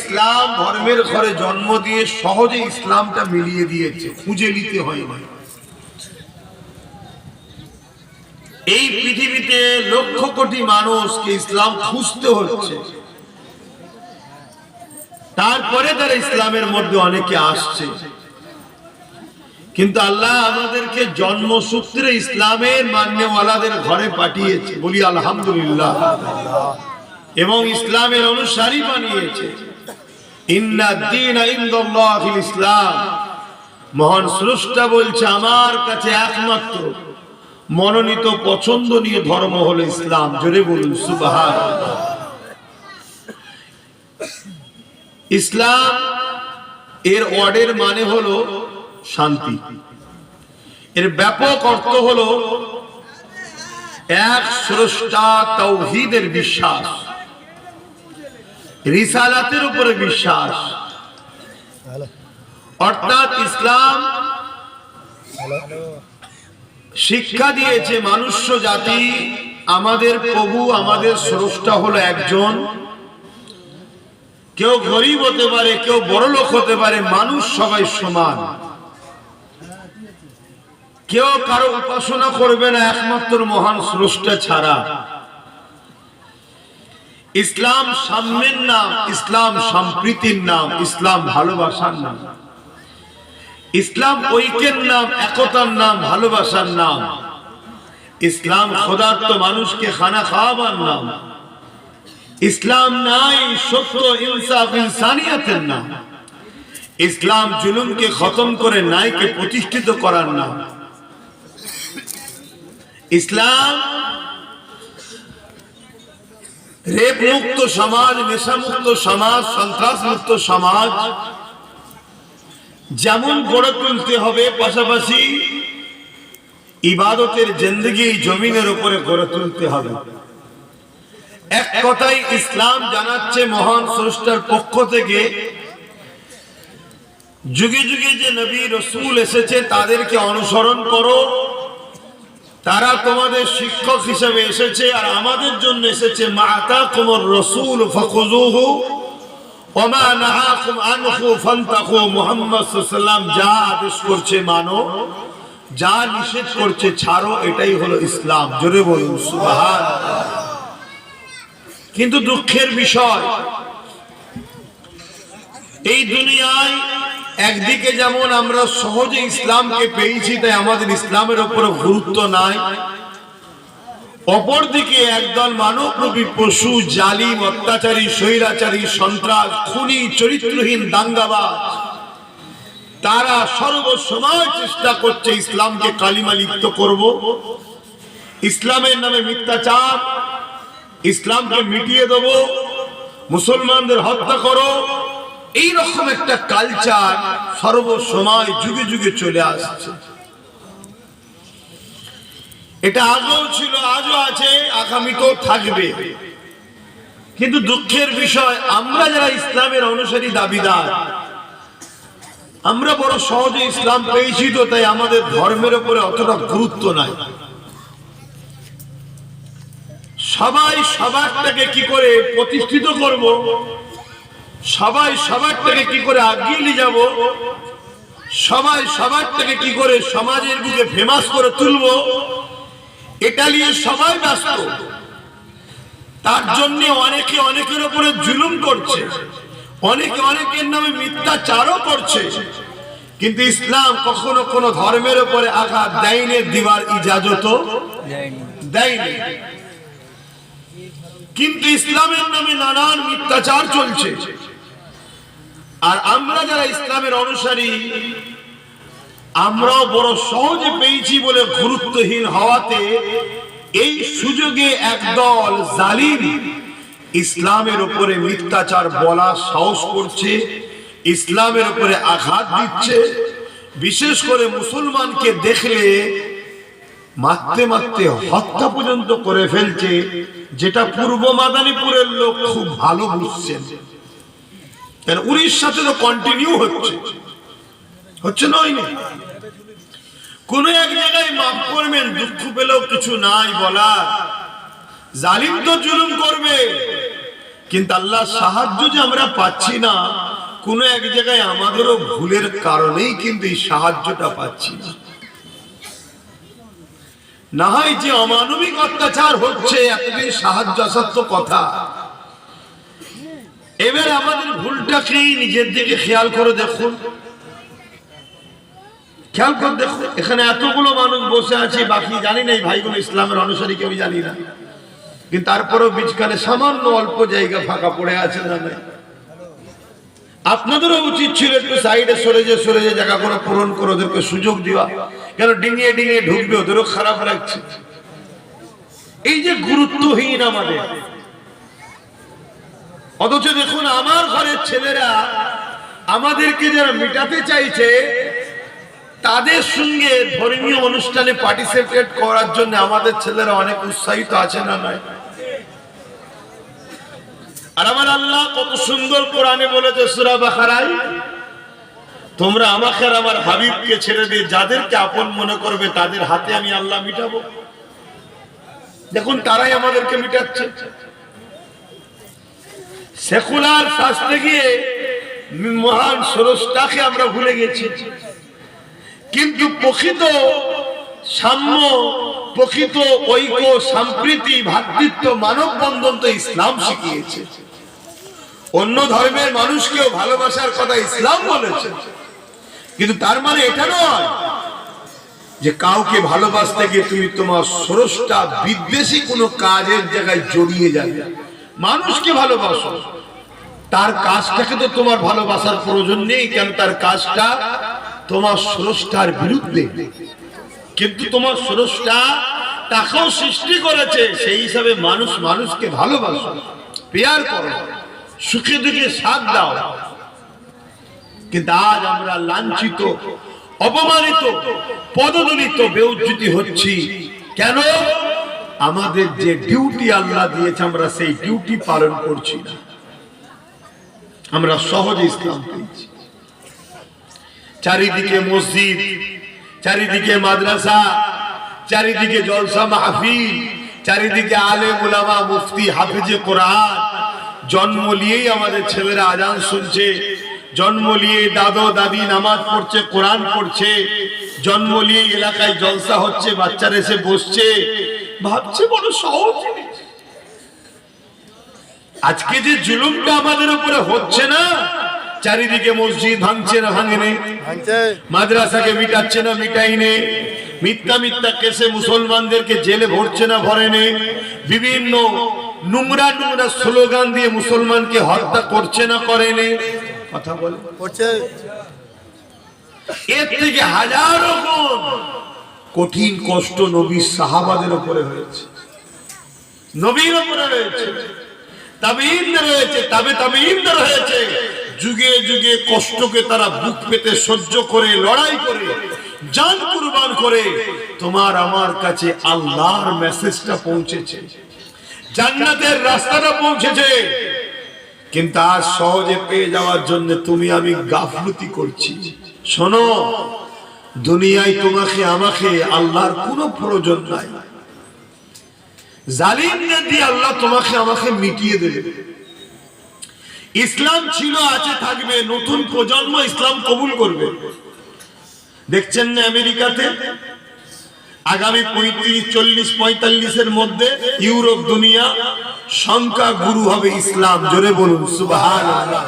ইসলাম ধর্মের ঘরে জন্ম দিয়ে সহজে ইসলামটা মিলিয়ে দিয়েছে, খুঁজে নিতে হয় না। এই পৃথিবীতে লক্ষ কোটি মানুষকে ইসলাম খুঁজতে হচ্ছে, তারপরে তারা ইসলামের মধ্যে অনেকে আসছে। কিন্তু আল্লাহ আমাদেরকে জন্মসূত্রে ইসলামের মান্যওয়ালাদের ঘরে পাঠিয়েছে, বলি আলহামদুলিল্লাহ, এবং ইসলামের অনুসারী বানিয়েছে। ইন্নাদ-দীনা ইনদাল্লাহিল ইসলাম। মহান স্রষ্টা বলছে, আমার কাছে একমাত্র মনোনীত পছন্দনীয় ধর্ম হলো ইসলাম। জোরে বলুন সুবহানাল্লাহ। ইসলাম এর ওয়ার্ডের মানে হলো শান্তি। এর ব্যাপক অর্থ হলো এক স্রষ্টা, তাওহীদের বিশ্বাস, রিসালাতের উপরে বিশ্বাস। অর্থাৎ ইসলাম শিক্ষা দিয়েছে মনুষ্য জাতি, আমাদের প্রভু, আমাদের স্রষ্টা হলো একজন। কেউ গরিব হতে পারে, কেউ বড়লোক হতে পারে, মানুষ সবাই সমান। কেউ কারো উপাসনা করবে না একমাত্র মহান স্রষ্টা ছাড়া। ইসলাম সাম্যের নাম, ইসলাম সম্প্রীতির নাম, ইসলাম ভালোবাসার নাম, ইসলাম ঐক্যের নাম, একতার নাম, ভালোবাসার নাম। ইসলাম ক্ষুধার্ত মানুষকে খানা খাওয়াবার নাম। ইসলাম নাই সত্য, ইনসাফ, ইনসানিয়াতের নাম। ইসলাম জুলুমকে খতম করে ন্যায়কে প্রতিষ্ঠিত করার নাম। ইসলাম রেপ মুক্ত সমাজ, নেশা মুক্ত সমাজ, সন্ত্রাস মুক্ত সমাজ যেমন গড়ে তুলতে হবে, পাশাপাশি ইবাদতের জিন্দেগি জমিনের উপরে গড়ে তুলতে হবে। এক কথায় ইসলাম জানাচ্ছে মহান স্রষ্টার পক্ষ থেকে, যুগে যুগে যে নবী রাসূল এসেছে তাদেরকে অনুসরণ করো, তারা তোমাদের শিক্ষক হিসেবে এসেছে। আর আমাদের জন্য এসেছে মা আতাকুমুর রাসূল ফাখুযুহু ওয়া মা নাহাকুম আনহু ফান্তাহু। মুহাম্মদ সাল্লাল্লাহু আলাইহি ওয়াসাল্লাম যা আদেশ করছে মানো, যা নিষেধ করছে ছাড়ো, এটাই হলো ইসলাম। জোরে বলুন সুবহানাল্লাহ। কিন্তু দুঃখের বিষয়, এই দুনিয়ায় একদিকে যেমন আমরা সহজে ইসলামকে পেয়েছি, তাই আমাদের ইসলামের উপরে গুরুত্ব নাই। অপরদিকে একদল মানবরূপী পশু, জালিম, অত্যাচারী, স্বৈরাচারী, সন্ত্রাস, খুনি, চরিত্রহীন, দাঙ্গাবাজ, তারা সর্বসময় চেষ্টা করছে ইসলামকে কালিমা লিপ্ত করব, ইসলামের নামে মিথ্যাচার, ইসলামকে মিটিয়ে দেব, মুসলমানদের হত্যা করো। এইরকম একটা কালচার সর্বসময় যুগে যুগে চলে আসছে। এটা আগেও ছিল, আজও আছে, আগামীতেও থাকবে। কিন্তু দুঃখের বিষয়, আমরা যারা ইসলামের অনুসারী দাবিদার, আমরা বড় সহজে ইসলাম পেয়েছি, তো তাই আমাদের ধর্মের উপরে অতটা গুরুত্ব নাই। সবাই সবারটাকে কি করে প্রতিষ্ঠিত করব, সবাই সবারটাকে কি করে আগিয়ে নিয়ে যাব, সবাই সবারটাকে কি করে সমাজের বুকে ফেমাস করে তুলব, এটা নিয়ে সবাই ব্যস্ত। তার জন্য অনেকে অনেকের উপরে জুলুম করছে, অনেকে অনেকের নামে মিথ্যাচারও করছে। কিন্তু ইসলাম কখনো কোনো ধর্মের উপরে আঘাত দেয়নি, দিবার ইজাজত দেয়নি। কিন্তু ইসলামের নামে নানান মিথ্যাচার চলছে। আর আমরা যারা ইসলামের অনুসারী, আমরাও বড় সহজে পেয়েছি বলে গুরুত্বহীন হওয়াতে এই সুযোগে একদল জালিম ইসলামের উপরে মিথ্যাচার বলার সাহস করছে, ইসলামের উপরে আঘাত দিচ্ছে। বিশেষ করে মুসলমানকে দেখলে মারতে মারতে হত্যা পর্যন্ত করে ফেলছে, যেটা পূর্ব মাদারীপুরের লোক খুব ভালো বুঝছেন। উড়িষ্যাতে তো কন্টিনিউ হচ্ছে নয় না, কোন এক জায়গায় মাফ করবেন, দুঃখ পেলেও কিছু নাই বলার। জালিম তো জুলুম করবে, কিন্তু আল্লাহ সাহায্য যে আমরা পাচ্ছি না, কোন এক জায়গায় আমাদেরও ভুলের কারণেই কিন্তু এই সাহায্যটা পাচ্ছি না। না হয় যে অমানবিক অত্যাচার হচ্ছে এতদিন সাহায্য আসার তো কথা। এবার আমাদের ভুলটাকে নিজের দিকে খেয়াল করে দেখুন, খেয়াল করে দেখুন। এখানে এতগুলো মানুষ বসে আছে, বাকি জানি না এই ভাইগুলো ইসলামের অনুসারী কেউ জানি না, কিন্তু তারপরেও বীজখানে সামান্য অল্প জায়গা ফাঁকা পড়ে আছে না নাই? আপনাদেরও উচিত ছিল একটু সাইডে সরে যে জায়গা করে পূরণ করে ওদেরকে সুযোগ দেওয়া। কেন ডিঙিয়ে ডিঙিয়ে ঢুকবে, ওদেরও খারাপ লাগছে। এই যে গুরুত্বহীন আমাদের, অথচ দেখুন আমার ঘরের ছেলেরা আমাদেরকে যারা মেটাতে চাইছে তাদের সঙ্গে ধর্মীয় অনুষ্ঠানে পার্টিসিপেট করার জন্য আমাদের ছেলেরা অনেক উৎসাহিত আছে না নয়? আর আমার আল্লাহ কত সুন্দর কোরআনে বলেছে সূরা বাকারায়, তোমরা আমাকে আর আমার হাবিবকে ছেড়ে দিয়ে যাদেরকে আপন মনে করবে তাদের হাতে আমি আল্লাহ মিটাবো। দেখুন তারাই আমাদেরকে মিটাচ্ছে। সেকুলার শাস্ত্রে গিয়ে মহান স্রষ্টাকে আমরা ভুলে গেছি। কিন্তু প্রকৃত সাম্য, প্রকৃত ঐক্য, সম্প্রীতি, ভ্রাতৃত্ব, মানব বন্ধন তো ইসলাম শিখিয়েছে। অন্য ধর্মের মানুষকেও ভালোবাসার কথা ইসলাম বলেছে, কিন্তু তার মানে এটা নয় যে কাউকে ভালোবাসতে গিয়ে তুমি তোমার স্রষ্টা বিদ্বেষী কোনো কাজের জায়গায় জড়িয়ে যাবে। মানুষকে ভালোবাসো, তার কাজটাকে তো তোমার ভালোবাসার প্রয়োজন নেই, কেন তার কাজটা তোমার স্রষ্টার বিরুদ্ধে। কিন্তু তোমার স্রষ্টা তাকেও সৃষ্টি করেছে, সেই হিসাবে মানুষ মানুষকে ভালোবাসো, প্যার করো, সুখে দুঃখে সাথ দাও। কিন্তু আজ আমরা লাঞ্ছিত, অপমানিত, পদদলিত, বেউজ্জতি হচ্ছি। কেন? আমাদের যে ডিউটি আল্লাহ দিয়েছে আমরা সেই ডিউটি পালন করছি না। আমরা সহজে ইসলাম পেয়েছি, চারিদিকে মসজিদ, চারিদিকে মাদ্রাসা, চারিদিকে জলসা মাহফিল, চারিদিকে আলেম উলামা, মুফতি, হাফেজে কোরআন। জন্ম নিয়েই আমাদের ছেলেরা আজান শুনছে, জন্ম নিয়ে দাদা দাদি নামাজ পড়ছে, কোরআন পড়ছে, জন্ম নিয়ে এলাকায় জলসা হচ্ছে, বাচ্চারা এসে বসছে, ভাবছে বড় সহজ। আজকে যে জুলুমটা আমাদের উপরে হচ্ছে না, চারিদিকে মসজিদ ভাঙছে না ভাঙেনে, মাদ্রাসাকে মিটাচ্ছে না মিটাইনে, মিথ্যা মিথ্যা কেসে মুসলমানদেরকে জেলে ভরছে না ভরেনে, বিভিন্ন নোংরা নোংরা স্লোগান দিয়ে মুসলমানকে হত্যা করছে না করেনে, কথা বলে করছে। এর থেকে হাজারো গুণ কঠিন কষ্ট নবীর সাহাবাদের উপরে হয়েছে, নবীর উপরে হয়েছে, তাবেঈনদের হয়েছে, তাবেঈনদের হয়েছে। যুগে যুগে কষ্টকে তারা বুক পেতে সহ্য করে, লড়াই করে, জান কুরবান করে তোমার আমার কাছে আল্লাহর মেসেজটা পৌঁছেছে, জান্নাতের রাস্তাটা পৌঁছেছে। কিন্তু আজ সহজে পেয়ে যাওয়ার জন্য তুমি আমি গাফলতি করছি। শোনো, দুনিয়ায় তোমাকে আমাকে আল্লাহর কোনো প্রয়োজন নাই। জালিমদের দিয়ে আল্লাহ তোমাকে আমাকে মিটিয়ে দেবে। ইসলাম ছিল, আছে, থাকবে। নতুন প্রজন্ম ইসলাম কবুল করবে। দেখছেন না আমেরিকাতে আগামী 35, 40, 45-এর মধ্যে ইউরোপ দুনিয়া সংখ্যা গুরু হবে ইসলাম। জোরে বলুন সুবহানাল্লাহ।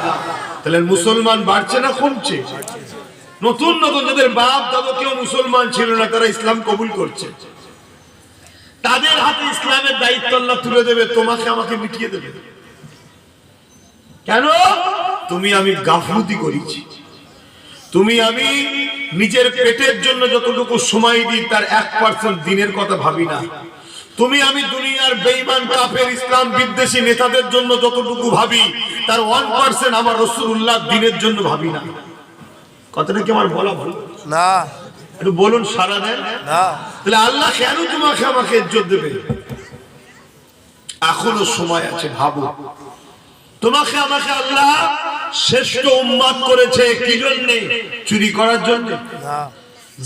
তাহলে মুসলমান বাড়ছে না কমছে? নতুন নতুন যাদের বাপ দাদা কেউ মুসলমান ছিল না, তারা ইসলাম কবুল করছে। তাদের হাতে ইসলামের দায়িত্ব আল্লাহ তুলে দেবে, তোমাকে আমাকে মিটিয়ে দেবে। কেন? তুমি আমি গাফলতি করেছি। তুমি আমি নিজের পেটের জন্য যতটুকু সময় দিই তার 1% দিনের কথা ভাবি না। তুমি আমি দুনিয়ার বেঈমান কাফের ইসলাম বিদ্বেষী নেতাদের জন্য যতটুকু ভাবি তার 1% আমার রাসূলুল্লাহ দিনের জন্য ভাবি না। কথাটা কি আমার বলা ভুল না? একটু বলুন, সারা দেন না। তাহলে আল্লাহ কেন তোমাকে আমাকে ইজ্জত দেবে? এখনো সময় আছে, ভাবো। তোমাকে আমাকে আল্লাহ শ্রেষ্ঠ উম্মত করেছে কি জন্য? চুরি করার জন্য না,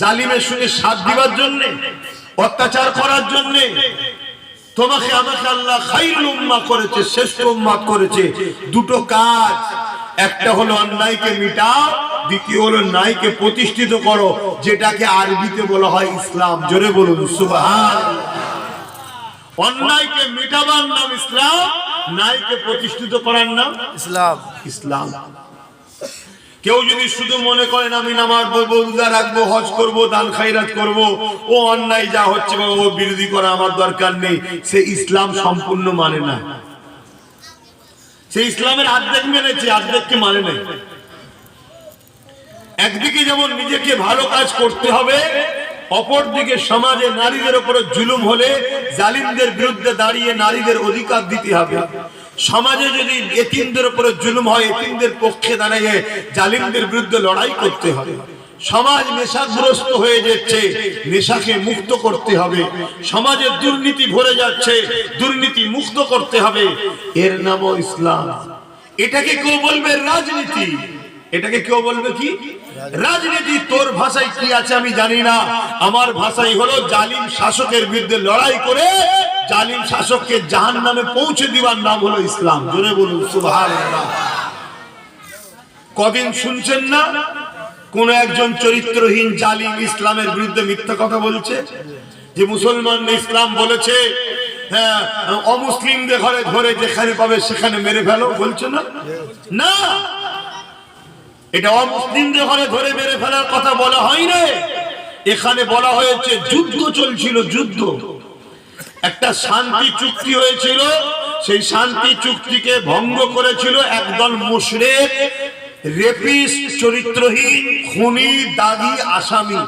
জালিমের সঙ্গে সাথ দিবার জন্য, অত্যাচার করার জন্য। তোমাকে আমাকে আল্লাহ খায়রুল উম্মাহ করেছে, শ্রেষ্ঠ উম্মত করেছে। দুটো কাজ, একটা হলো অন্যায়কে মিটাও, দ্বিতীয় হলো ন্যায়কে প্রতিষ্ঠিত করো, যেটাকে আরবিতে বলা হয় ইসলাম। জোরে বলুন সুবহানাল্লাহ। অন্যায়কে মিটাবার নাম ইসলাম, ন্যায়কে প্রতিষ্ঠিত করার নাম ইসলাম। ইসলাম। কেউ যদি শুধু মনে করেন আমি নামাজ পড়বো, রোজা রাখবো, হজ করব, দান খায়রাত করব, ও অন্যায় যা হচ্ছে বাবা ও বিরোধী করা আমার দরকার নেই, সে ইসলাম সম্পূর্ণ মানে না। সে ইসলামের অর্ধেক মেনেছে, অর্ধেককে মানে নাই। একদিকে যেমন নিজেকে ভালো কাজ করতে হবে, অপরদিকে সমাজে নারীদের উপরে জুলুম হলে জালিমদের বিরুদ্ধে দাঁড়িয়ে নারীদের অধিকার দিতে হবে। সমাজে যদি এতিমদের উপরে জুলুম হয়, এতিমদের পক্ষে দাঁড়িয়ে জালিমদের বিরুদ্ধে লড়াই করতে হবে। সমাজ নেশাগ্রস্ত হয়ে যাচ্ছে, নেশাকে মুক্ত করতে হবে। সমাজে দুর্নীতি ভরে যাচ্ছে, দুর্নীতি মুক্ত করতে হবে। এর নামও ইসলাম। এটাকে কেউ বলবে রাজনীতি, এটাকে কেউ বলবে কি রাজনীতি। তোর ভাষায় কি আছে আমি জানি না, আমার ভাষায় হলো জালিম শাসকের বিরুদ্ধে লড়াই করে জালিম শাসককে জাহান্নামে পৌঁছে দিবার নাম হলো ইসলাম। জোরে বলুন সুবহানাল্লাহ। কদিন শুনছেন না কোন একজন চরিত্রহীন জালিম ইসলামের বিরুদ্ধে মিথ্যা কথা বলছে, যে মুসলমান ইসলাম বলেছে হ্যাঁ অমুসলিমদের ঘরে ধরে যেখানে পাবে সেখানে মেরে ফেলো, বলছে না? না, এটা অমুসলিমদের ঘরে ধরে মেরে ফেলার কথা বলা হয় না। এখানে বলা হয়েছে যুদ্ধ চলছিল, যুদ্ধ। একটা শান্তি চুক্তি হয়েছিল, সেই শান্তি চুক্তিকে ভঙ্গ করেছিল একদল মুশরিক, রেপিস্ট, চরিত্রহীন, খুনি, দাগী, আসামি,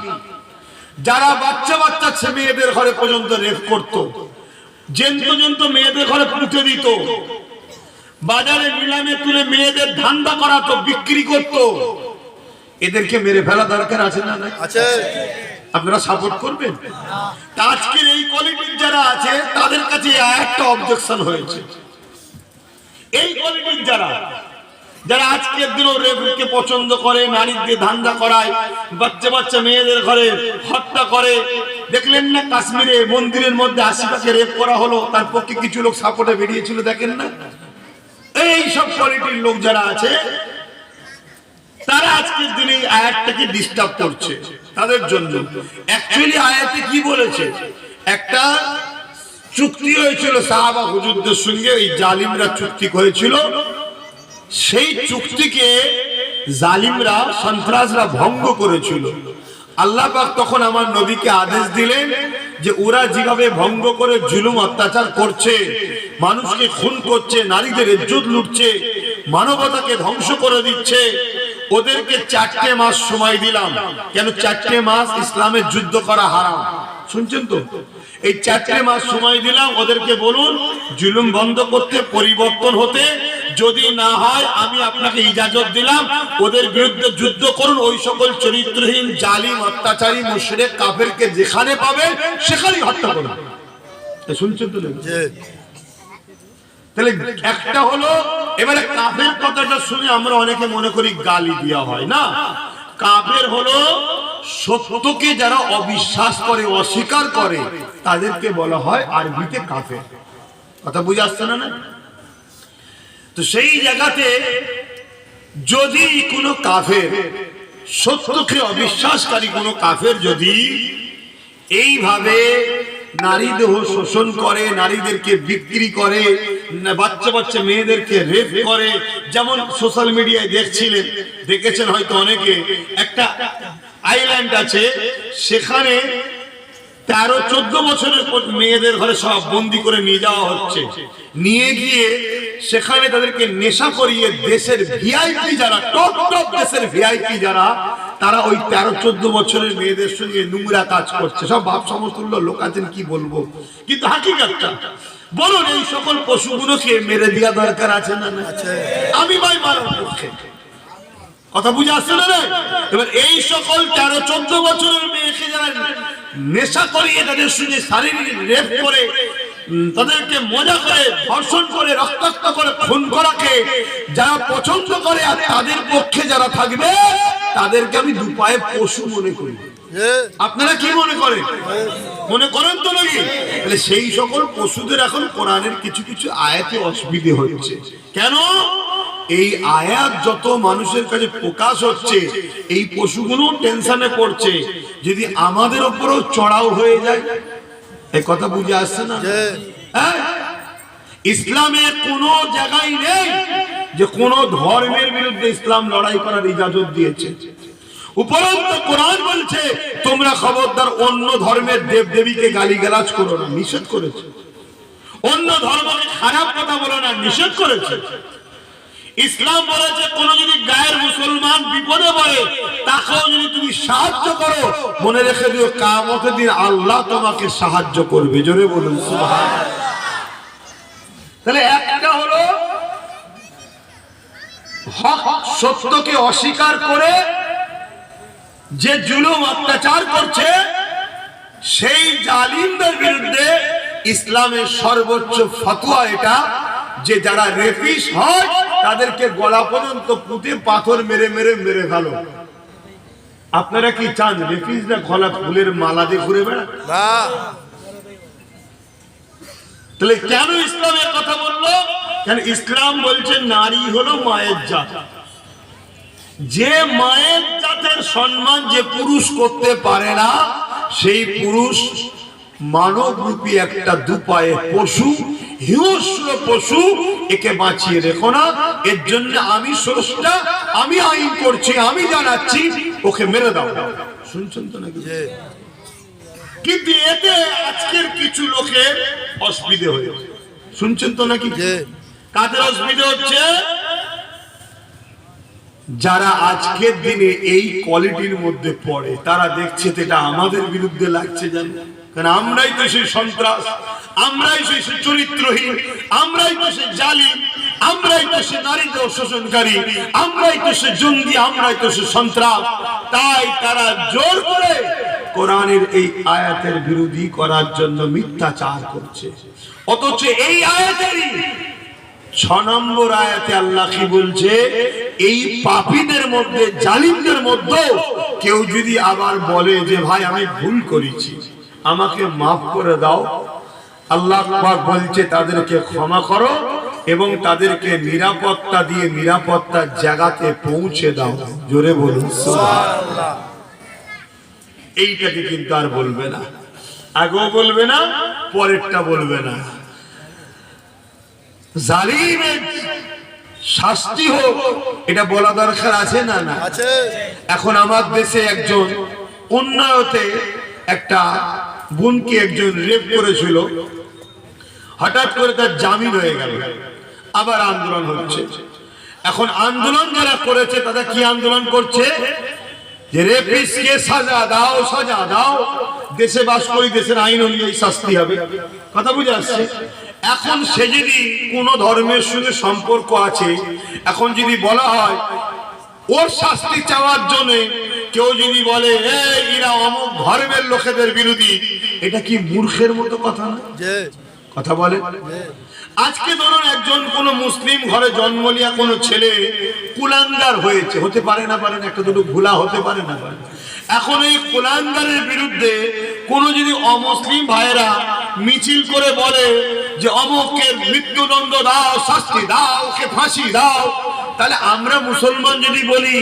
যারা বাচ্চা বাচ্চা মেয়েদের ঘরে পর্যন্ত রেপ করত, জেন্ত মেয়েদের ঘরে পুঁতে দিত, বাজারে নিলামে তুলে মেয়েদের ধান্দা করাতো, বিক্রি করত। এদেরকে মেরে ফেলা দরকার আছে না? আছে। আপনারা সাপোর্ট করবেন? আজকের এই কোয়ালিটির যারা আছে তাদের কাছে একটা অবজেকশন হয়েছে। এই কোয়ালিটির যারা আজকের দিনও রেপকে পছন্দ করে, নারীদের ধান্দা করায়, বাচ্চা মেয়েদের ঘরে হত্যা করে। দেখলেন না কাশ্মীরে মন্দিরের মধ্যে আশিটাকে রেপ করা হলো, তার পক্ষে কিছু লোক সাপোর্টে বেরিয়েছিল, দেখেন না? এই সব কোয়ালিটির লোক যারা আছে তারা আজকের দিনে আয়াতটাকে ডিস্টার্ব করছে তাদের জন্য। অ্যাকচুয়ালি আয়াতে কি বলেছে? একটা চুক্তি হয়েছিল সাহাবা হুজুরদের সঙ্গে, এই জালিমরা চুক্তি করেছিল। সেই চুক্তিকে জালিমরা, সন্ত্রাসরা ভঙ্গ করেছিল। আল্লাহ পাক তখন আমার নবীকে আদেশ দিলেন যে ওরা যেভাবে ভঙ্গ করে জুলুম অত্যাচার করছে, মানুষকে খুন করছে, নারীদের ইজ্জত লুটছে, মানবতাকে ধ্বংস করে দিচ্ছে, ওদেরকে 4টে মাস সময় দিলাম। কেন 4টে মাস? ইসলামের যুদ্ধ করা হারাম। শুনছেন তো? এই 4টে মাস সময় দিলাম, ওদেরকে বলুন জুলুম বন্ধ করতে, পরিবর্তন হতে। যদি না হয় আমি আপনাকে ইজাজত দিলাম, ওদের বিরুদ্ধে যুদ্ধ করুন। ওই সকল চরিত্রহীন, জালিম, অত্যাচারী, মুশরিক, কাফেরকে যেখানে পাবেন সেখানেই হত্যা করুন। শুনছেন তো? তাহলে একটা হলো, এবারে কাফের কথাটা শুনে আমরা অনেকে মনে করি গালি দেওয়া হয় না। কাফের হলো সত্যকে যারা অবিশ্বাস করে, অস্বীকার করে, তাদেরকে বলা হয় আরবিতে কাফের। কথা বুঝে আসছে না? তো সেই জায়গাতে যদি কোনো কাফের, সত্যকে অবিশ্বাসকারী কোনো কাফের যদি এইভাবে নারী দেহ শোষণ করে, নারীদেরকে বিক্রি করে, বাচ্চা মেয়েদেরকে রেপ করে, যেমন সোশ্যাল মিডিয়ায় দেখেছেন হয়তো অনেকে, একটা আইল্যান্ড আছে, সেখানে 13-14 বছরের মেয়েদের ঘরে সব বন্দি করে নিয়ে যাওয়া হচ্ছে। নিয়ে গিয়ে সেখানে তাদেরকে নেশা করিয়ে দেশের ভিআইপি যারা, টপ দেশের ভিআইপি যারা, তারা ওই 13-14 বছরের মেয়েদের সঙ্গে নোংরা কাজ করছে। সব বাপ সমতুল্য লোক আছেন, কি বলবো, কিন্তু হাকিকতটা বলুন, এই সকল পশুগুলোকে মেরে দেওয়া দরকার আছে না? আমি ভাই মারার পক্ষে। কথা বুঝে আসছে না? এবার এই সকল 13-14 বছরের মেয়েকে যারা নেশা করিয়ে তাদের সঙ্গে শারীরিক রেপ করে, তাদেরকে মজা করে, ধর্ষণ করে, রক্তাক্ত করে, খুন করাকে যারা পছন্দ করে, আর তাদের পক্ষে যারা থাকবে তাদেরকে আমি দুপায়ে পশু মনে করি। আপনারা কি মনে করেন? মনে করেন তো নাকি? তাহলে সেই সকল পশুদের এখন কোরআনের কিছু কিছু আয়াতে অসুবিধে হচ্ছে। কেন? এই আয়াত যত মানুষের কাছে প্রকাশ হচ্ছে, এই পশুগুলো টেনশনে পড়ছে, যদি আমাদের উপরেও চড়াও হয়ে যায়। এই কথা বুঝে আসছে না? হ্যাঁ, ইসলামে কোনো জায়গায় নেই যে কোন ধর্মের বিরুদ্ধে ইসলাম লড়াই করার ইজাজত দিয়েছে। উপরন্ত কোরআন বলছে তোমরা খবরদার অন্য ধর্মের দেবদেবীকে গালিগালাজ করো না, নিষেধ করেছে। অন্য ধর্মকে খারাপ কথা বলো না, নিষেধ করেছে। ইসলাম বলেছে কোন যদি গায়ের মুসলমান বিপদে পড়ে তাকেও যদি তুমি সাহায্য করো, মনে রেখে দিও কিয়ামতের দিন আল্লাহ তোমাকে সাহায্য করবে। জোরে বলুন সুবহানাল্লাহ। তাহলে একটা হলো হক সত্যকে অস্বীকার করে যে জুলুম অত্যাচার করছে, সেই জালিমদের বিরুদ্ধে ইসলামের সর্বোচ্চ ফতোয়া এটা যে যারা রেপিস হয় তাদেরকে গলা পর্যন্ত পুঁতে পাথর মেরে মেরে মেরে ফেলো। আপনারা কি চান রেপিসরা গলা ফুলের মালা দিয়ে ঘুরে বেড়া? তাহলে কেন ইসলামের কথা বললো? কেন ইসলাম বলছে নারী হলো মায়ের জাত। যে মায়ের জাতের সম্মান যে পুরুষ করতে পারে না, সেই পুরুষ মানব রূপী একটা দুপায়ে পশু, হিংস্র পশু, একে বাঁচিয়ে রেখো না। এর জন্য আমি স্রষ্টা, আমি আইন করছি, আমি জানাচ্ছি, ওকে মেরে দাও। শুনছেন তো নাকি? কিন্তু এতে আজকের কিছু লোকের অসুবিধে হয়েছে। শুনছেন তো নাকি? কাদের অসুবিধা হচ্ছে? যারা আজকের দিনে এই কোয়ালিটির মধ্যে পড়ে তারা দেখছে এটা আমাদের বিরুদ্ধে লাগছে। জানো, কারণ আমরাই তো সেই সন্ত্রাস, আমরাই সেই চরিত্রহীন, আমরাই তো সেই জালিম, আমরাই তো সে নারীদের শোষণকারী, আমরাই তো সে জঙ্গি, আমরাই তো সে সন্ত্রাস। তাই তারা জোর করে কোরআনের এই আয়াতের বিরোধী করার জন্য মিথ্যাচার করছে। অথচ এই আয়াতেরই 6 নম্বর আয়াতে আল্লাহ কি বলছে? এই পাপীদের মধ্যে, জালিমদের মধ্যে কেউ যদি আবার বলে যে ভাই আমি ভুল করেছি, আমাকে মাফ করে দাও, আল্লাহ পাক বলছে তাদেরকে ক্ষমা করো এবং তাদেরকে নিরাপত্তা দিয়ে নিরাপত্তার জায়গাতে পৌঁছে দাও। জোরে বলুন সুবহানাল্লাহ। এইটাকে কিন্তু আর বলবে না, আগেও বলবে না, পরেরটা বলবে না। জালিমের শাস্তি হোক, এটা বলা দরকার আছে না? না আছে। এখন আমার দেশে একজন উন্নয়তে একটা বোনকে একজন রেপ করেছিল, হঠাৎ করে তার জামিন হয়ে গেল, আবার আন্দোলন হচ্ছে। এখন আন্দোলন যারা করেছে তারা কি আন্দোলন করছে? যে রেপিস্টকে সাজা দাও, সাজা দাও, দেশে বাস করি, দেশের আইন অনুযায়ী শাস্তি হবে। কথা বুঝে আসছে? এখন সে যদি কোন ধর্মের সঙ্গে সম্পর্ক আছে, এখন যদি বলা হয় ওর শাস্তি চাওয়ার জন্য কেউ যদি বলে এরা অমুক ধর্মের লোকেদের বিরোধী, এটা কি মূর্খের মতো কথা না? কথা বলে। আজকে ধরুন একজন কোন মুসলিম ঘরে জন্ম নিয়ে কোন ছেলে কুলাঙ্গার হয়েছে, হতে পারে না, পারে না, একটা দুটো ভুলা হতে পারে না, পারে। এখন এই কুলাঙ্গারের বিরুদ্ধে কোন যদি অমুসলিম ভাইরা মিছিল করে বলে যে অমুককে মৃত্যুদণ্ড দাও, শাস্তি দাও, ওকে ফাঁসি দাও, তাহলে আমরা মুসলমান যদি বলি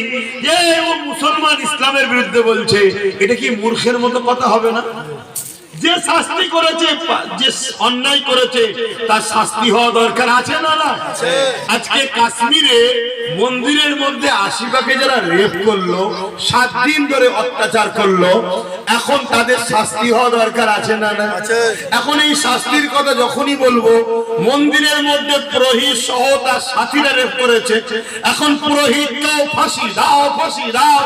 যে ও মুসলমান ইসলামের বিরুদ্ধে বলছে, এটা কি মূর্খের মতো কথা হবে না? যে শাস্তি করেছে, যে অন্যায় করেছে, তার শাস্তি হওয়া দরকার আছে না? না। আজকে কাশ্মীরে মন্দিরের মধ্যে আশিফাকে যারা রেপ করলো, 7 দিন ধরে অত্যাচার করলো, এখন তাদের শাস্তি হওয়া দরকার আছে না? না। এখন এই শাস্তির কথা যখনই বলবো, মন্দিরের মধ্যে পুরোহিত সহ তার সাথীরা রেপ করেছে, এখন পুরোহিতকেও ফাঁসি দাও, ফাঁসি দাও।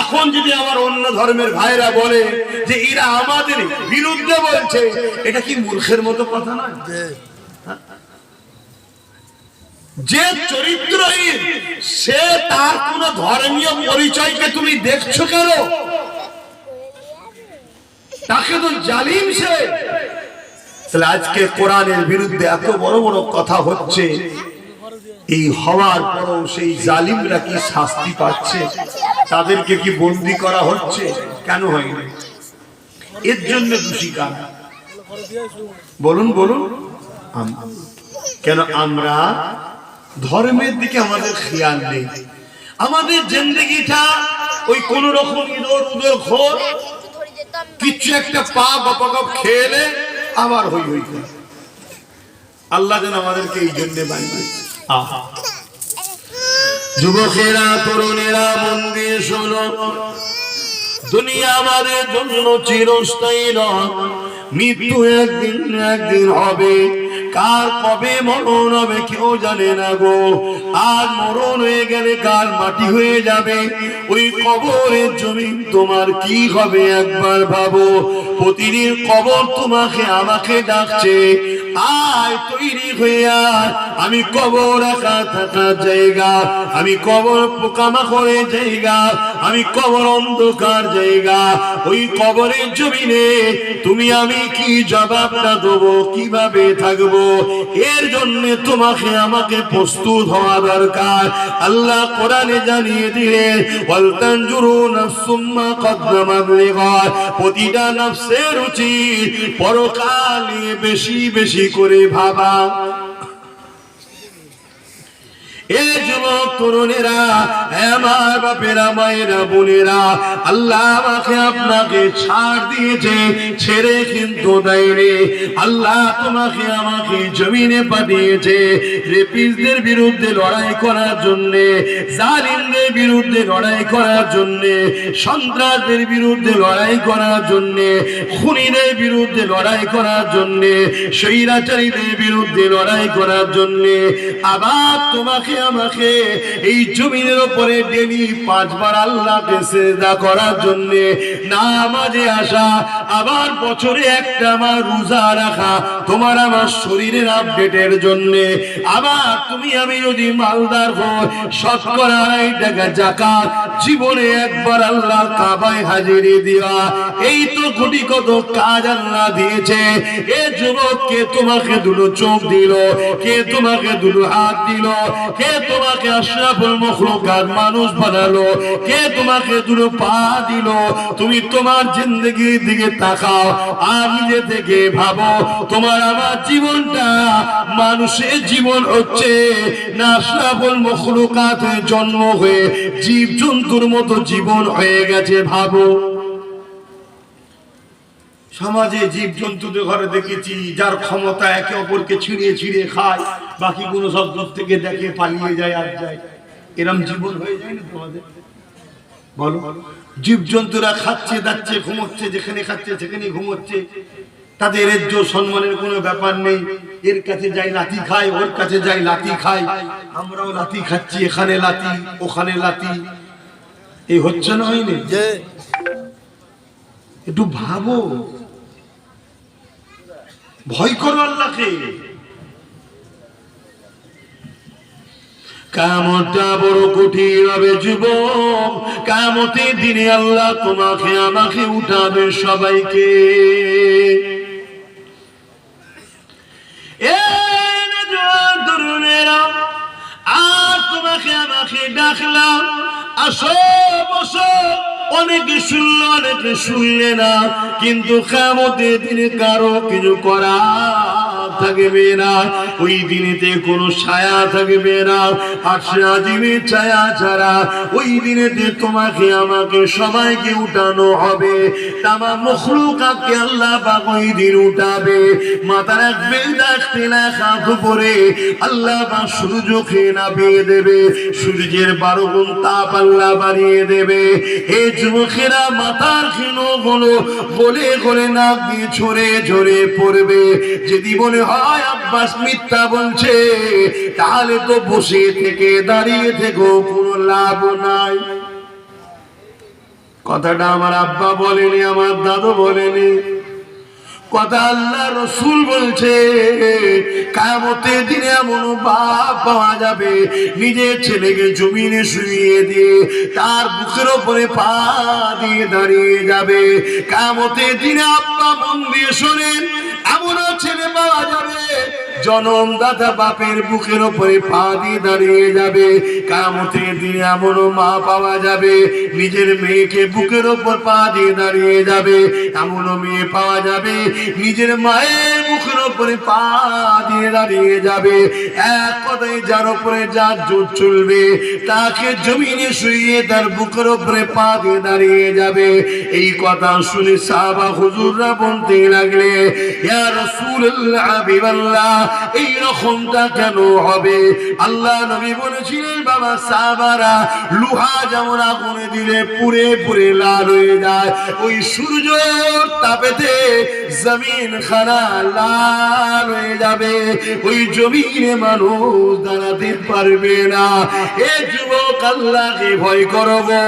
এখন যদি আমার অন্য ধর্মের ভাইরা বলে যে এরা আমাদের বিরুদ্ধে বলছে, এটা কি মূর্খের মতো কথা নয়? যে চরিত্রহীন সে, তার কোন ধর্মীয় পরিচয়কে তুমি দেখছো কেন? তাকে তো জালিম সে। তাহলে আজকে কোরআনের বিরুদ্ধে এত বড় বড় কথা হচ্ছে, এই হওয়ার পরও সেই জালিমরা কি শাস্তি পাচ্ছে? তাদেরকে কি বন্দী করা হচ্ছে? কেন হয়নি? এর জন্য দোষী কার? বলুন বলুন। কেন আমরা ধর্মের দিকে আমাদের খেয়াল নেই। আমাদের জিন্দেগিটা ওই কোন রকম ইদর উদর খোর কিছু একটা পা বাপাকাপ খেলে আবার হই হই করে। আল্লাহ যেন আমাদেরকে এই জন্য বানিয়েছে। যুবকেরা তরুণেরা মন দিয়ে শোনো, দুনিয়া আমাদের জন্য চিরস্থায়ী নয়। মৃত্যু একদিন একদিন হবে। কার কবে মরণ হবে কেউ জানে না গো। আর মরণ হয়ে গেলে কার মাটি হয়ে যাবে। ওই কবরের জমিন তোমার কি হবে একবার ভাবো। প্রতিদিন কবর তোমাকে আমাকে ডাকছে, আয় তৈরি হয়ে আয়। আমি কবর একা থাকার জায়গা, আমি কবর পোকামাকড়ের জায়গা, আমি কবর অন্ধকার জায়গা। ওই কবরের জমিনে তুমি আমি কি জবাবটা দেবো, কিভাবে থাকবো? এর জন্য তোমাকে আমাকে প্রস্তুত হওয়া দরকার। আল্লাহ কোরআনে জানিয়ে দিলেন, ওয়াল তানজুরু নাফসুম মা কদ্দামাত লিগাদ। প্রতিটা নফসের উচিত পরকালে বেশি বেশি করে ভাবা। এ যুবক তরুণেরা, আমার বাপেরা মায়েরা বোনেরা, আল্লাহ আমাকে আপনাকে ছাড় দিয়েছে, ছেড়ে কিন্তু দেয়নি। আল্লাহ তোমাকে আমাকে জমিনে পাঠিয়েছে রেপিস্টদের বিরুদ্ধে লড়াই করার জন্য, জালিমদের বিরুদ্ধে লড়াই করার জন্য, সন্ত্রাসদের বিরুদ্ধে লড়াই করার জন্য, খুনিদের বিরুদ্ধে লড়াই করার জন্য, স্বৈরাচারীদের বিরুদ্ধে লড়াই করার জন্য। আবার তোমাকে আমাকে এই জমিনের উপরে ডেলি 5 বার আল্লাহকে সিজদা করার জন্য, নামাজে আসা, আবার বছরে একটা আমার রোজা রাখা, তোমার আমার শরীরের আপডেটের জন্য। আবার তুমি আমি যদি মালদার হই, শতকরা 2 টাকা যাকাত জীবনে একবার আল্লাহ কাবায় হাজিরি দেওয়া। এই তো কোটি কত কাজ আল্লাহ দিয়েছে। এ যুবককে তোমাকে দুটো চোখ দিল, কে তোমাকে দুটো হাত দিল, কে তোমাকে আশরাফুল মাখলুকাত মানুষ বানালো, কে তোমাকে দুটো পা দিল। তুমি তোমার জিন্দেগির দিকে তাকাও আর নিজে থেকে ভাবো, তোমার আমার জীবনটা মানুষের জীবন হচ্ছে না আশরাফুল মাখলুকাত জন্ম হয়ে জীব জন্তুর মতো জীবন হয়ে গেছে? ভাবো। সমাজে জীব জন্তুদের ঘরে দেখেছি যার ক্ষমতা একে অপরকে ছিঁড়িয়ে ছিঁড়িয়ে খায়, বাকি কোনো সব দূর থেকে দেখে পালিয়ে যায় আর যায়। এরম জীবন হয়ে যায় না তোমাদের? বলো। জীব জন্তুরা খাচ্ছে দাচ্ছে ঘুমোচ্ছে, যেখানে খাচ্ছে সেখানে ঘুমোচ্ছে, তাদের ইজ্জত সম্মানের কোনো ব্যাপার নেই। এর কাছে যাই লাথি খায়, ওর কাছে যাই লাথি খায়। আমরাও লাথি খাচ্ছি, এখানে লাথি ওখানে লাথি। এই হচ্ছে না? হয়নি? একটু ভাবো, ভয় করো আল্লাহকে। কিয়ামতটা বড় কঠিন হবে যুবক। কিয়ামতের দিনে আল্লাহ তোমাকে আমাকে উঠাবে সবাইকে। আর তোমাকে আমাকে ডাকলাম, আসো বসো। অনেকে শুনলো, অনেকে শুনলে না, কিন্তু কিয়ামতের দিনে কারো কিছু করা থাকবে না। ওই দিনেতে কোনো ছায়া থাকবে না, আরশে আজিমের ছায়া ছাড়া। ওই দিনেতে তোমাকে আমাকে সবাইকে উঠানো হবে। তামাম মখলুকাতকে আল্লাহ পাক ওই দিন উঠাবে। মাথা রাখবে দেখতে লেখা উপরে আল্লাহ পাক সূর্যকে নামিয়ে দেবে, সূর্যের 12 গুণ তাপ আল্লাহ বাড়িয়ে দেবে। হে যুবকেরা, মাথার ক্ষীণগুলো গলে গলে নাক দিয়ে ঝরে ঝরে পড়বে। যদি মনে হয় আব্বাস মিথ্যা বলছে, তাহলে তো বসে থেকে দাঁড়িয়ে থেকেও কোনো লাভ নাই। কথাটা আমার আব্বা বলেনি, আমার দাদু বলেনি, কথা আল্লাহ রসুল বলছে। কিয়ামতের দিনে এমন বাপ পাওয়া যাবে, নিজের ছেলেকে জমিনে শুইয়ে দিয়ে তার বুকের উপরে পা দিয়ে দাঁড়িয়ে যাবে। কিয়ামতের দিনে আব্বা মন দিয়ে শোনেন, এমনও ছেলে পাওয়া যাবে জনমদাতা বাপের বুকের উপরে পা দিয়ে দাঁড়িয়ে যাবে। কিয়ামতের দিনে এমনও মা পাওয়া যাবে নিজের মেয়েকে বুকের উপর পা দিয়ে দাঁড়িয়ে যাবে, এমনও মেয়ে পাওয়া যাবে নিজের মায়ের বুকের উপরে পা দিয়ে দাঁড়িয়ে যাবে। এক কথায় যার উপরে যার জোর চলবে তাকে জমিনে শুইয়ে তার বুকের উপরে পা দিয়ে দাঁড়িয়ে যাবে। এই কথা শুনে সাহাবা হুজুররা বলতে লাগলে, ইয়া রাসূলুল্লাহ হাবিবাল্লাহ, এই রকমটা কেন হবে? আল্লাহ নবী বলেছিলেন, বাবা সাহাবারা, লোহা যেমন আগুনে দিলে পুড়ে পুড়ে লাল হয়ে যায়, ওই সূর্যের তাপেতে জমিন খানা লাল হয়ে যাবে, ওই জমিনে মানুষ দাঁড়াতে পারবে না। এ যুবক, আল্লাহকে ভয় করো গো।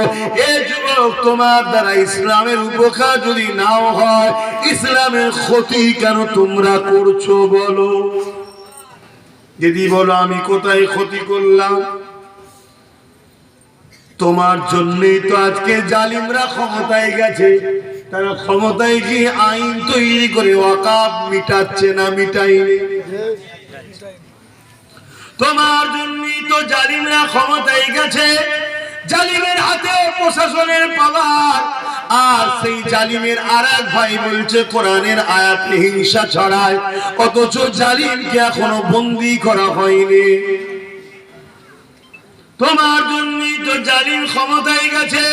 এ যুবক, তোমার দ্বারা ইসলামের উপকার যদি নাও হয়, ইসলামের ক্ষতি কেন তোমরা করছো বলো? যদি বলো আমি কোথায় ক্ষতি করলাম? তোমার জন্যই তো আজকে জালিমরা ক্ষমতায় গেছে। তারা ক্ষমতায় গিয়ে আইন তৈরি করে ওয়াকাফ মিটাচ্ছে না, মিটাইনি। তোমার জন্যই তো জালিমরা ক্ষমতায় গেছে। জালিমের হাতে প্রশাসনের পাওয়ার, আর সেই জালিমের আরেক ভাই বলছে কোরআনের আয়াতে হিংসা ছড়ায়, অথচ জালিমকে এখনো বন্দী করা হয়নি। তোমার জন্যই তো জালিম ক্ষমতায় গেছে।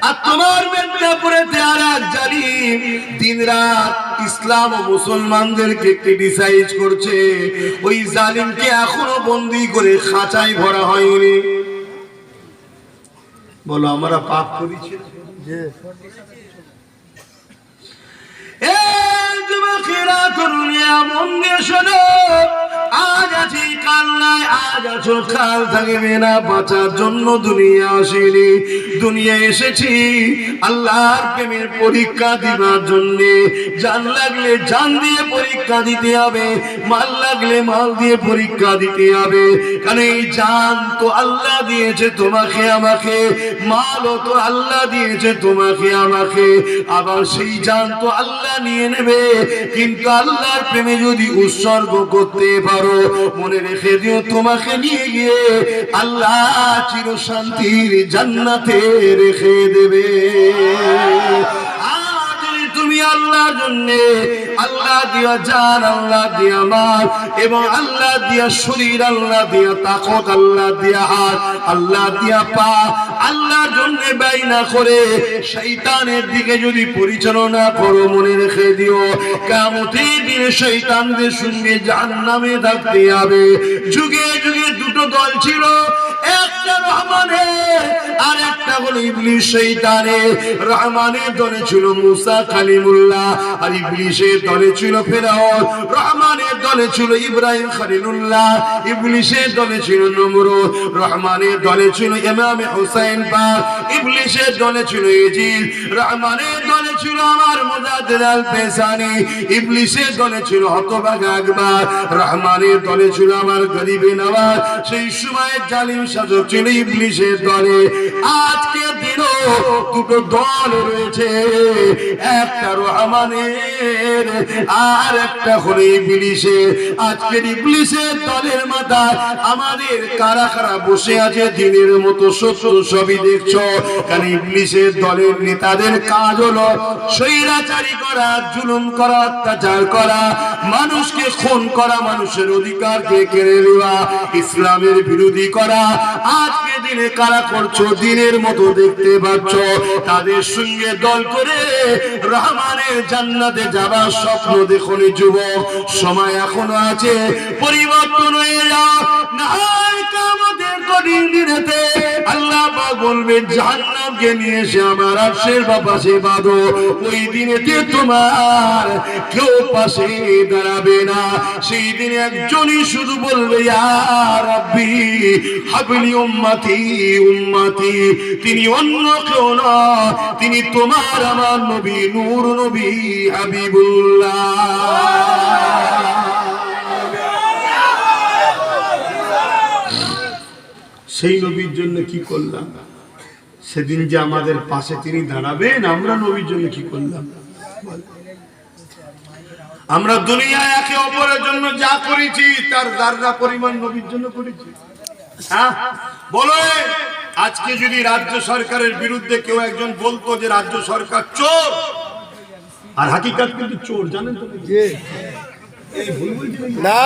আর তোমার মেদিনীপুরেতে আরেক জালিম দিনরাত ইসলাম ও মুসলমানদেরকে ক্রিটিসাইজ করছে, ওই জালিমকে এখনো বন্দী করে খাঁচায় ভরা হয়নি। বলো আমরা পাপ করেছি? যুবকেরা, তরুণীরা, মন দিয়ে শোনো, আজ আছি কাল নাই, আজ আছো কাল থাকবে না। বাঁচার জন্য দুনিয়া আসেনি, দুনিয়া এসেছি আল্লাহর প্রেমের পরীক্ষা দিবার জন্য। জান লাগলে জান দিয়ে পরীক্ষা দিতে হবে, মাল লাগলে মাল দিয়ে পরীক্ষা দিতে হবে। কারণ এই জান তো আল্লাহ দিয়েছে তোমাকে আমাকে, মালও তো আল্লাহ দিয়েছে তোমাকে আমাকে। আবার সেই জান তো আল্লাহ নিয়ে নেবে, কিন্তু আল্লাহর প্রেমে যদি উৎসর্গ করতে পারো, মনে রেখে দিও তোমাকে নিয়ে গিয়ে আল্লাহ চির শান্তির জান্নাতে রেখে দেবে। তুমি আল্লাহর জন্য, আল্লাহ দিয়া জান, আল্লাহ দিয়া মাল এবং আল্লাহ দিয়া শরীর, আল্লাহ দিয়া তাকত, আল্লাহ দিয়া হাত, আল্লাহ দিয়া পা আল্লাহর জন্য ব্যয় না করে শয়তানের দিকে যদি পরিচালনা করো, মনে রেখে দিও কিয়ামতের দিনে শয়তানদের সঙ্গে জাহান্নামে থাকতে হবে। যুগে যুগে দুটো দল ছিল, একটা রহমানের আর একটা হলো ইবলিস শয়তানের। রহমানের দলে ছিল মুসা কালিমুল্লাহ, আর ইবলিসের দলে ছিল ফেরাউন। রহমানের দলে ছিল ইব্রাহিম খলিলুল্লাহ, ইবলিসের দলে ছিল নমরুদ। রহমানের দলে ছিল ইমাম হুসাইন পাক, ইবলিসের দলে ছিল ইয়াজিদ। রহমানের দলে ছিল আমার মুজাদ্দিদ আল পেসানি, ইবলিসের দলে ছিল হতভাগা আকবর। রহমানের দলে ছিল আমার গরিবে নওয়াজ। সেই সময়ের জালিম শাসক ছিল ইবলিসের দলে। আজকে দিনও দুটো দল রয়েছে, একটা রহমানের আর একটা হলো ইবলিসের। আজকের ইবলিসের দলের মাথায় আমাদের কারা কারা বসে আছে দিনের মতো সত্য সবই দেখছো। কারণ ইবলিসের দলের নেতাদের কাজ হলো স্বৈরাচারী করা, জুলুম করা, অত্যাচার করা, মানুষকে খুন করা, মানুষের অধিকারকে কেড়ে নেওয়া, ইসলামের বিরোধী করা। আজকে দিনে কারা করছো দিনের মতো দেখতে পাচ্ছ। তাদের সঙ্গে দল করে রহমানের জান্নাতে যাবার স্বপ্ন দেখনি যুবক, সময় এখনো আছে, পরিবর্তন হয়ে যাও। না হয় কিয়ামতের কঠিন দিনেতে আল্লাহ পাক বলবেন জাহান্নামকে নিয়ে এসে আমার আরশের পাশে বাঁধো। ওই দিনেতে তোমার কেউ পাশে দাঁড়াবে না। সেই দিনে একজনই শুধু বলবে ইয়া রাব্বি হাবলি উম্মতি উম্মতি। তিনি অন্য কেউ না, তিনি তোমার আমার নবী নূর নবী হাবিবুল্লাহ। সেই নবীর জন্য কি করলাম? সেদিন যে আমাদের পাশে তিনি দাঁড়াবেন, আমরা নবীর জন্য কি করলাম? আমরা দুনিয়ায় একে অপরের জন্য যা করেছি তার যাররা পরিমাণ নবীর জন্য করেছি। হ্যাঁ বলো, আজকে যদি রাজ্য সরকারের বিরুদ্ধে কেউ একজন বলতো যে রাজ্য সরকার চোর, আর হাকিকাত কিন্তু চোর, জানেন তো না,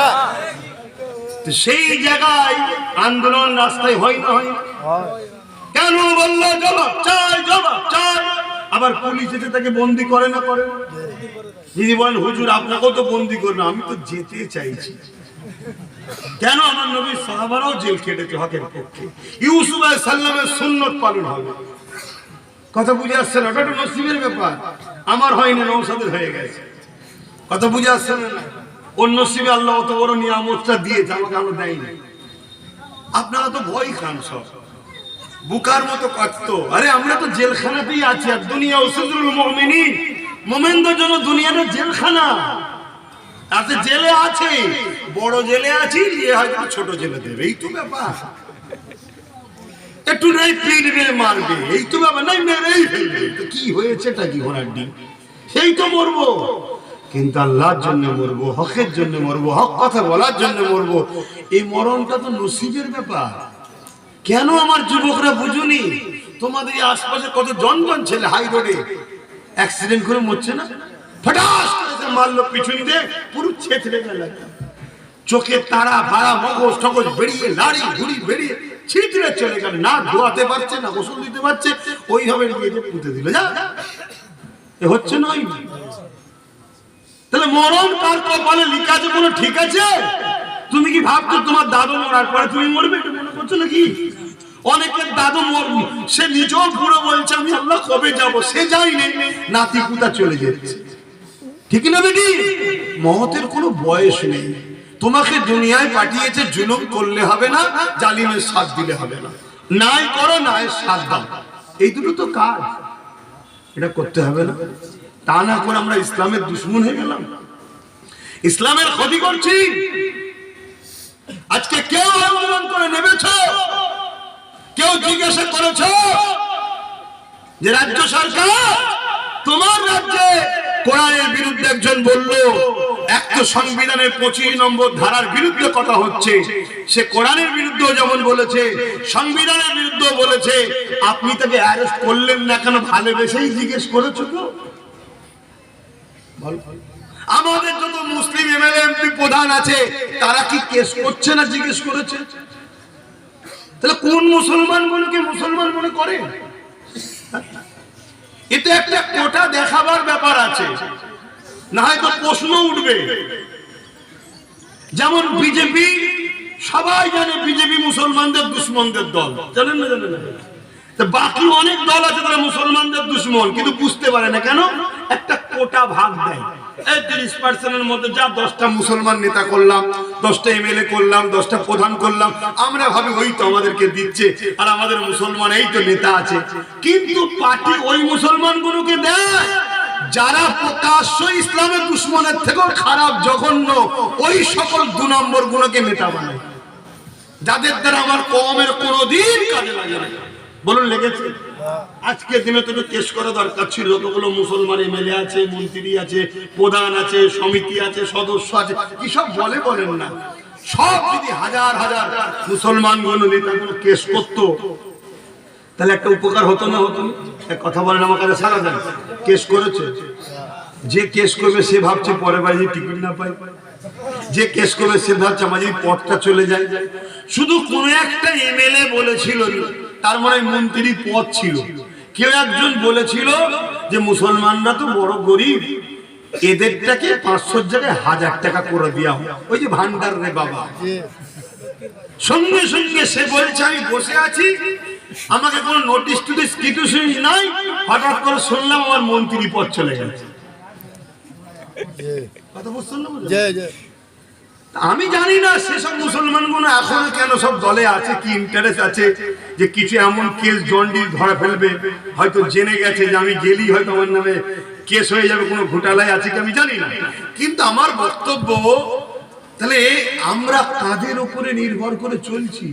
সেই জায়গায় আন্দোলন রাস্তায় হয় না, হয় কেন বললো জবাব চাই, জবাব চাই। আবার পুলিশ এসে তাকে বন্দি করে না, করে না। যদি বলেন হুজুর আপনাকেও তো বন্দি করবে, আমি তো যেতে চাইছি। কেন? আমার নবীর সাহাবারাও জেল খেটেছে হকের পক্ষে। ইউসুফ আলাইহিস সালামের সুন্নাত পালন হবে। কথা বুঝে আসছে না? ওটা নসিবের ব্যাপার, আমার হয়নি, নওশাদের হয়ে গেছে। কথা বুঝে আসছে না? ওর নসিবে আল্লাহ অত বড় নিয়ামতটা দিয়েছে, আমাকে আলো দেয়নি। আপনারা তো ভয় খান, সব বুকার মতো কাটত। আরে আমরা তো জেলখানাতেই আছি, আর দুনিয়া উসদুল মুমিনিন, মুমিনদের জন্য দুনিয়াটা জেলখানা। তাতে জেলে আছে, বড় জেলে আছি, দিয়ে হয়তো ছোট জেলে দেবে, এই তো ব্যাপার। একটু নাই পিট মেরে মারবে, এই তো ব্যাপার। নাই মেরেই ফেলবে, তো কি হয়েছে, তা কি ঘোড়ার ডিম, সেই তো মরবো। কিন্তু আল্লাহর জন্য মরবো, হকের জন্য মরবো, হক কথা বলার জন্য মরবো। এই মরণটা তো নসিবের ব্যাপার। কেন আমার যুবকরা বুঝুনি? তোমাদের আশপাশে কত জন ছেলে হাই রোডে অ্যাক্সিডেন্ট করে মরছে না? ফটাস করে মারলো পিছন দিয়ে, পুরো ছেঁচড়ে গেল, চোখে তারা ভাড়া, মগজ টগজ বেরিয়ে, নাড়ি ঘুড়ি বেরিয়ে ছিটড়ে চলে গেল। না ধোয়াতে পারছে, না গোসল দিতে পারছে, ওইভাবে নিয়ে পুঁতে দিল। যা এ হচ্ছে নয়। তাহলে মরণ কার কপালে লিখা আছে কোনো ঠিক আছে? তুমি কি ভাবছো তোমার দাদু মরার পরে তুমি মরবে, এটা মনে করছো নাকি? অনেকের দাদু মরবে, সে নিজেও পুরো বলছে আমি আল্লাহ কবে যাব, সে যায়নি, নাতি পুতা চলে যাচ্ছে। ঠিক না বেটি? মহতের কোনো বয়স নেই। তোমাকে দুনিয়ায় পাঠিয়েছে, জুলুম করলে হবে না, জালিমের সাথ দিলে হবে না। নাই করো, নাই সাথ দাও, এই দুটো তো কাজ, এটা করতে হবে না। তা না করে আমরা ইসলামের দুশমন হয়ে গেলাম, ইসলামের ক্ষতি করছি। আজকে কেউ আন্দোলন করে নেমেছ, কেউ জিজ্ঞাসা করেছ যে রাজ্য সরকার তোমার রাজ্যে কোরআনের বিরুদ্ধে একজন বলল, এক তো সংবিধানের 25 নম্বর ধারার বিরুদ্ধে কথা হচ্ছে, সে কোরআনের বিরুদ্ধেও যেমন বলেছে, সংবিধানের বিরুদ্ধেও বলেছে, আপনি তাকে অ্যারেস্ট করলেন না কেন? ভালোবেসেই জিজ্ঞেস করেছো তো? আমাদের যত মুসলিম এমএলএ এমপি প্রধান আছে, তারা কি কেস করছে না জিজ্ঞেস করেছে? তাহলে কোন মুসলমান গুলোকে মুসলমান মনে করে? এতে একটা কোটা দেখাবার ব্যাপার আছে, না হয়তো প্রশ্ন উঠবে। যেমন বিজেপি, সবাই জানে বিজেপি মুসলমানদের দুশ্মনদের দল, জানেন না? জানেন না? বাকি অনেক দল আছে তারা মুসলমানদের দুশ্মন, কিন্তু বুঝতে পারে না কেন? একটা কোটা ভাগ দেয়, 30% মধ্যে যা 10টা মুসলমান নেতা করলাম, 10টা এমএলএ করলাম, 10টা প্রধান করলাম, আমরা ভাবি ওই তো আমাদেরকে দিচ্ছে, আর আমাদের মুসলমান এই তো নেতা আছে। কিন্তু পার্টি ওই মুসলমানগুলোকে দেয় যারা প্রকাশ্য ইসলামের দুশ্মনের থেকেও খারাপ, জঘন্য, ওই সকল 2 নম্বর গুলোকে নেতা বানায়, যাদের দ্বারা আমার কওমের কোনোদিন কাজে লাগে না। বলুন লেগেছে? আজকে দিনে তো কেস করা দরকার ছিল। যতগুলো মুসলমান এমএলএ আছে, মন্ত্রী আছে, প্রধান আছে, সমিতি আছে, সদস্য আছে, কি সব বলে বলেন না, সব যদি হাজার হাজার মুসলমান নেতাগুলো কেস করতো, তাহলে একটা উপকার হতো না? হতো না? এক কথা বলেন আমার কাছে, সারা দেন কেস করেছে, যে কেস করবে সে ভাবছে পরে বাড়ি টিকিট না পাই, যে কেস করবে সে ভাবছে আমার যদি পদটা চলে যায়। শুধু কোন একটা এমএলএ বলেছিল, তার মানে মন্ত্রী পদ ছিল, কেউ একজন বলেছিল যে মুসলমানরা তো বড় গরিব, এদেরটাকে 500 জায়গায় 1000 টাকা করে দেওয়া হয়, ওই যে ভান্ডার রে বাবা। সঙ্গে সঙ্গে সে বলছে আমি বসে আছি, আমাকে কোনো নোটিশ টুটিস কিছু নাই, হঠাৎ করে শুনলাম আমার মন্ত্রী পদ চলে গেছে। কথা বুঝছেন না? আমি জানি না সেসব মুসলমানগুলো এখনো কেন সব দলে আছে, কি ইন্টারেস্ট আছে যে কিছু এমন কেস জন্ডিস ধরে ফেলবে, হয়তো জেনে গেছে যে আমি গেলি হয়তো আমার নামে কেস হয়ে যাবে, কোনো ঘোটালায় আছে কি আমি জানি না। কিন্তু আমার বক্তব্য, তাহলে আমরা কাদের উপরে নির্ভর করে চলছি?